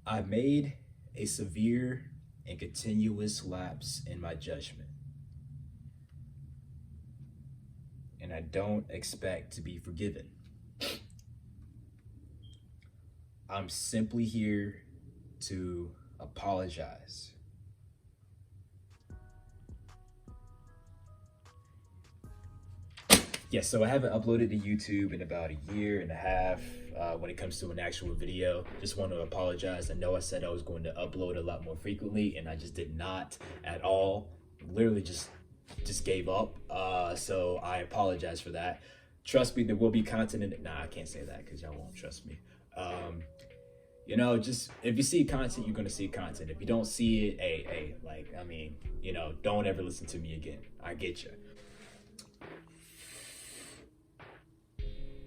I made a severe and continuous lapse in my judgment, and I don't expect to be forgiven. I'm simply here to apologize. Yes, so I haven't uploaded to YouTube in about a year and a half. When it comes to an actual video, just want to apologize. I know I said I was going to upload a lot more frequently, and I just did not at all. Literally just gave up. So I apologize for that. Trust me, there will be content in it. Nah, I can't say that because y'all won't trust me. Just if you see content, you're gonna see content. If you don't see it, hey, like, I mean, don't ever listen to me again. I get you.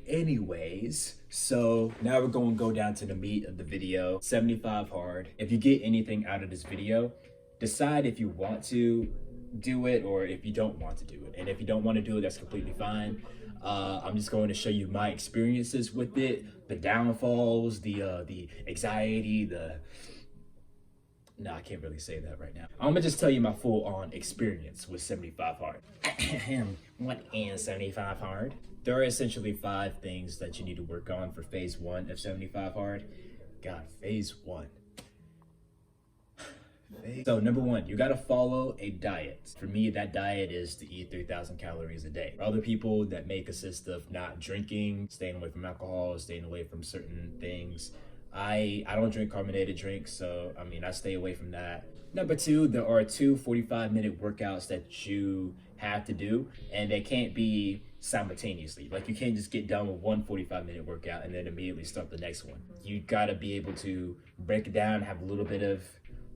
Anyways, so now we're going to go down to the meat of the video. 75 hard. If you get anything out of this video, decide if you want to do it or if you don't want to do it. And if you don't want to do it, that's completely fine. I'm just going to show you my experiences with it, the downfalls, the anxiety, No, I can't really say that right now. I'm gonna just tell you my full-on experience with 75 hard. What is 75 hard? There are essentially 5 things that you need to work on for phase 1 of 75 hard. God, phase 1. So number 1, you gotta follow a diet. For me, that diet is to eat 3,000 calories a day. For other people, that may consist of not drinking, staying away from alcohol, staying away from certain things. I don't drink carbonated drinks, so I mean, I stay away from that. Number 2, there are 2 45-minute workouts that you have to do, and they can't be simultaneously. Like, you can't just get done with one 45-minute workout and then immediately start the next one. You gotta be able to break it down, have a little bit of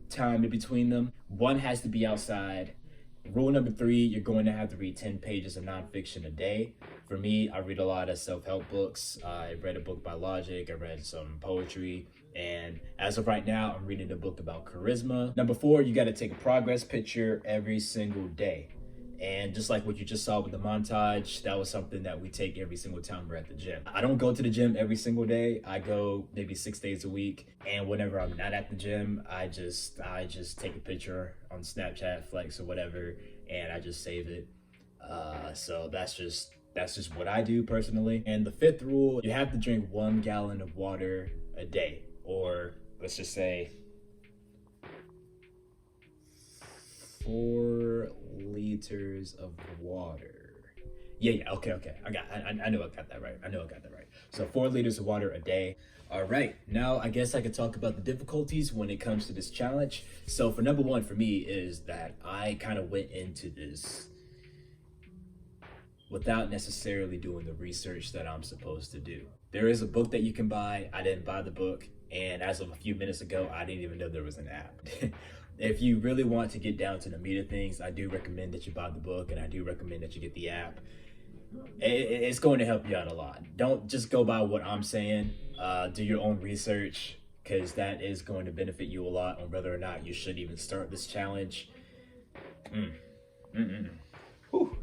time in between them. One has to be outside. Rule number 3, you're going to have to read 10 pages of nonfiction a day. For me, I read a lot of self-help books. I read a book by Logic. I read some poetry. And as of right now, I'm reading a book about charisma. Number 4, you got to take a progress picture every single day. And just like what you just saw with the montage, that was something that we take every single time we're at the gym. I don't go to the gym every single day. I go maybe 6 days a week. And whenever I'm not at the gym, I just take a picture on Snapchat, Flex, or whatever, and I just save it. So that's just what I do personally. And the 5th rule, you have to drink 1 gallon of water a day, or let's just say 4 liters of water. Yeah, okay. I know I got that right. So 4 liters of water a day. All right, now I guess I could talk about the difficulties when it comes to this challenge. So for number 1 for me is that I kind of went into this without necessarily doing the research that I'm supposed to do. There is a book that you can buy. I didn't buy the book, and as of a few minutes ago, I didn't even know there was an app. If you really want to get down to the meat of things, I do recommend that you buy the book, and I do recommend that you get the app. It's going to help you out a lot. Don't just go by what I'm saying. Do your own research, because that is going to benefit you a lot on whether or not you should even start this challenge. Whew.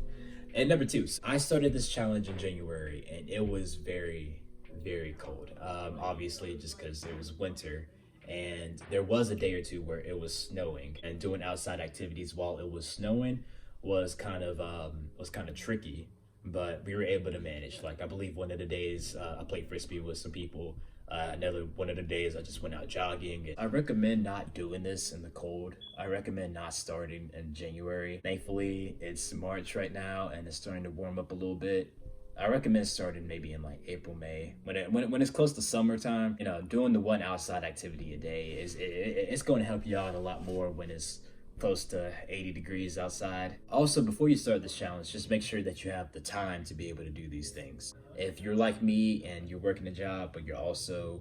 And number 2, I started this challenge in January, and it was very, very cold. Obviously, just because it was winter, and there was a day or two where it was snowing, and doing outside activities while it was snowing was kind of tricky. But we were able to manage. Like, I believe one of the days I played frisbee with some people. Another one of the days I just went out jogging. I recommend not doing this in the cold. I recommend not starting in January. Thankfully, it's March right now and it's starting to warm up a little bit. I recommend starting maybe in like April, May. When it's close to summertime, doing the 1 outside activity a day it's going to help you out a lot more when it's close to 80 degrees outside. Also, before you start this challenge, just make sure that you have the time to be able to do these things. If you're like me and you're working a job, but you also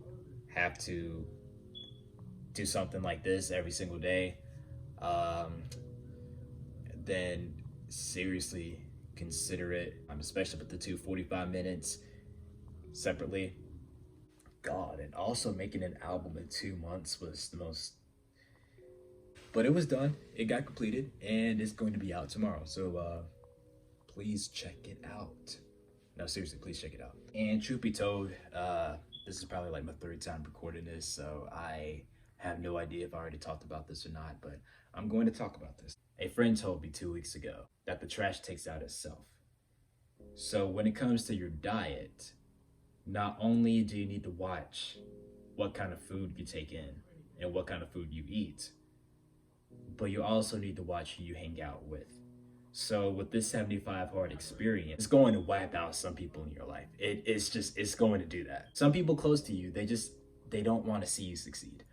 have to do something like this every single day, then seriously consider it, especially with the 2 45 minutes separately. God, and also making an album in 2 months was the most. But it was done, it got completed, and it's going to be out tomorrow. So please check it out. No, seriously, please check it out. And truth be told, this is probably like my 3rd time recording this, so I I have no idea if I already talked about this or not, but I'm going to talk about this. A friend told me 2 weeks ago that the trash takes out itself. So when it comes to your diet, not only do you need to watch what kind of food you take in and what kind of food you eat, but you also need to watch who you hang out with. So with this 75 hard experience, it's going to wipe out some people in your life. It's going to do that. Some people close to you, they don't want to see you succeed.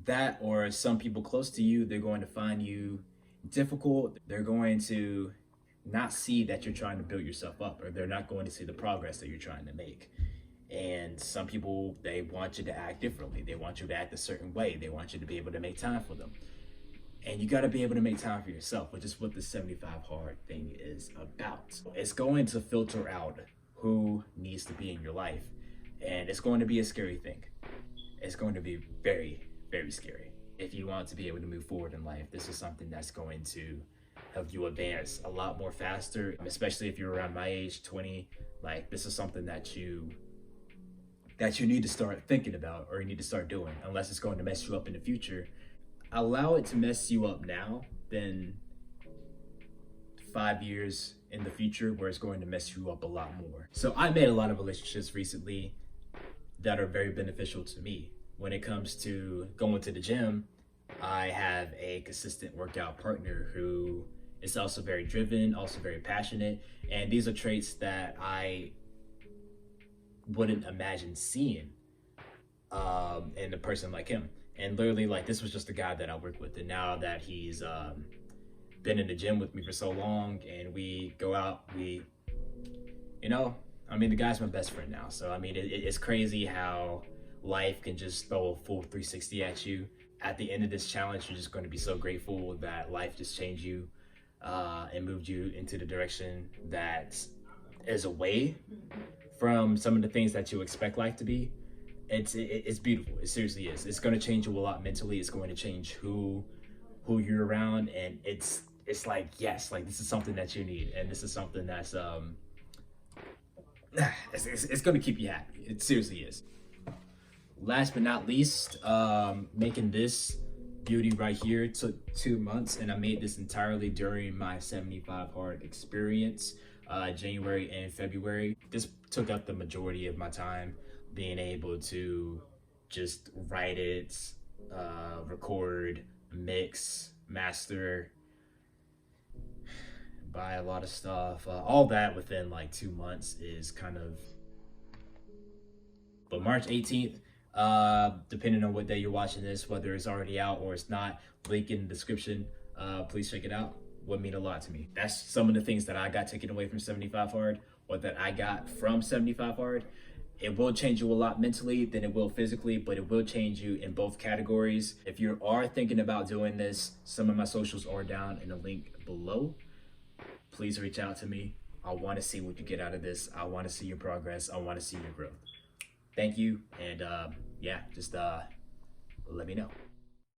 That, or some people close to you, they're going to find you difficult. They're going to not see that you're trying to build yourself up, or they're not going to see the progress that you're trying to make. And some people, they want you to act differently. They want you to act a certain way. They want you to be able to make time for them. And you got to be able to make time for yourself, which is what the 75 hard thing is about. It's going to filter out who needs to be in your life. And it's going to be a scary thing. It's going to be very, very scary. If you want to be able to move forward in life, this is something that's going to help you advance a lot more faster, especially if you're around my age, 20. Like, this is something that you need to start thinking about, or you need to start doing, unless it's going to mess you up in the future. Allow it to mess you up now than 5 years in the future, where it's going to mess you up a lot more. So I made a lot of relationships recently that are very beneficial to me. When it comes to going to the gym, I have a consistent workout partner who is also very driven, also very passionate. And these are traits that I wouldn't imagine seeing in a person like him. And literally, like, this was just a guy that I work with. And now that he's been in the gym with me for so long, and we go out, the guy's my best friend now. So, it's crazy how life can just throw a full 360 at you. At the end of this challenge, you're just going to be so grateful that life just changed you and moved you into the direction that is away from some of the things that you expect life to be. It's beautiful. It seriously is. It's going to change you a lot mentally. It's going to change who you're around, and it's like, yes, like, this is something that you need, and this is something that's it's going to keep you happy. It seriously is. Last but not least, making this beauty right here took 2 months, and I made this entirely during my 75 hard experience, January and February. This took up the majority of my time, being able to just write it, record, mix, master, buy a lot of stuff, all that within like 2 months is kind of. But March 18th, depending on what day you're watching this, whether it's already out or it's not, link in the description, please check it out. Would mean a lot to me. That's some of the things that I got taken away from 75 hard, or that I got from 75 hard. It will change you a lot mentally than it will physically, but it will change you in both categories. If you are thinking about doing this, some of my socials are down in the link below. Please reach out to me. I want to see what you get out of this. I want to see your progress. I want to see your growth. Thank you, and just let me know.